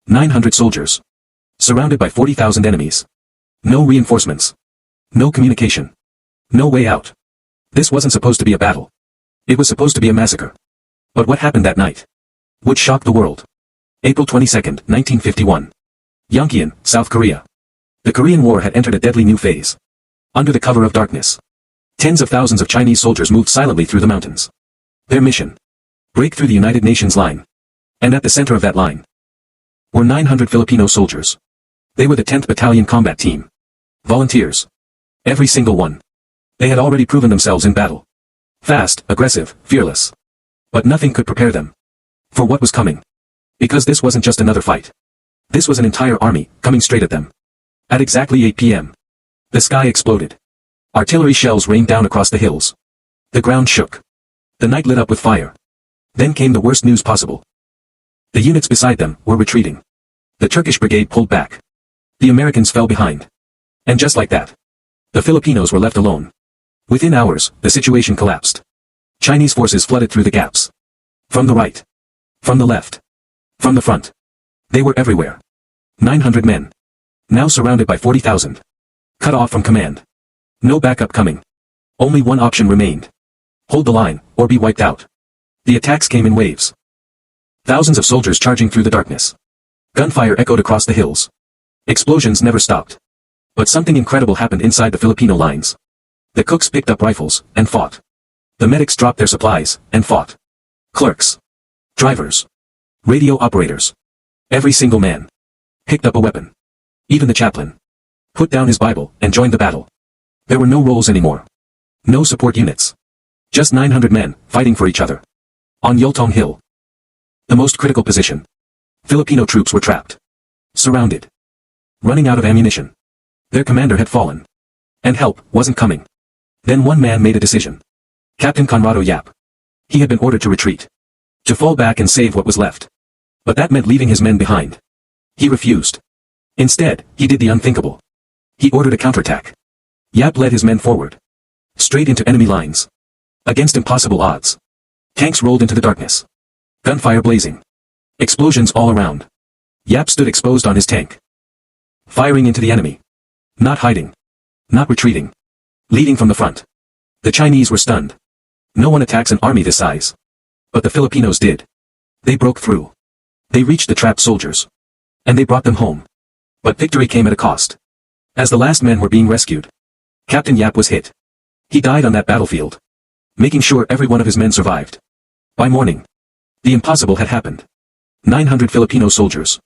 900 soldiers. Surrounded by 40,000 enemies. No reinforcements. No communication. No way out. This wasn't supposed to be a battle. It was supposed to be a massacre. But what happened that night would shock the world. April 22, 1951. Yongkyon, South Korea. The Korean War had entered a deadly new phase. Under the cover of darkness, tens of thousands of Chinese soldiers moved silently through the mountains. Their mission: break through the United Nations line. And at the center of that line were 900 Filipino soldiers. They were the 10th Battalion Combat Team. Volunteers. Every single one. They had already proven themselves in battle. Fast, aggressive, fearless. But nothing could prepare them for what was coming. Because this wasn't just another fight. This was an entire army, coming straight at them. At exactly 8 p.m. the sky exploded. Artillery shells rained down across the hills. The ground shook. The night lit up with fire. Then came the worst news possible. The units beside them were retreating. The Turkish brigade pulled back. The Americans fell behind. And just like that, the Filipinos were left alone. Within hours, the situation collapsed. Chinese forces flooded through the gaps. From the right. From the left. From the front. They were everywhere. 900 men. Now surrounded by 40,000. Cut off from command. No backup coming. Only one option remained. Hold the line, or be wiped out. The attacks came in waves. Thousands of soldiers charging through the darkness. Gunfire echoed across the hills. Explosions never stopped. But something incredible happened inside the Filipino lines. The cooks picked up rifles, and fought. The medics dropped their supplies, and fought. Clerks. Drivers. Radio operators. Every single man picked up a weapon. Even the chaplain put down his Bible and joined the battle. There were no roles anymore. No support units. Just 900 men fighting for each other. On Yultong Hill. The most critical position. Filipino troops were trapped. Surrounded. Running out of ammunition. Their commander had fallen. And help wasn't coming. Then one man made a decision. Captain Conrado Yap. He had been ordered to retreat. To fall back and save what was left. But that meant leaving his men behind. He refused. Instead, he did the unthinkable. He ordered a counterattack. Yap led his men forward. Straight into enemy lines. Against impossible odds. Tanks rolled into the darkness. Gunfire blazing. Explosions all around. Yap stood exposed on his tank. Firing into the enemy. Not hiding. Not retreating. Leading from the front. The Chinese were stunned. No one attacks an army this size. But the Filipinos did. They broke through. They reached the trapped soldiers. And they brought them home. But victory came at a cost. As the last men were being rescued, Captain Yap was hit. He died on that battlefield. Making sure every one of his men survived. By morning, the impossible had happened. 900 Filipino soldiers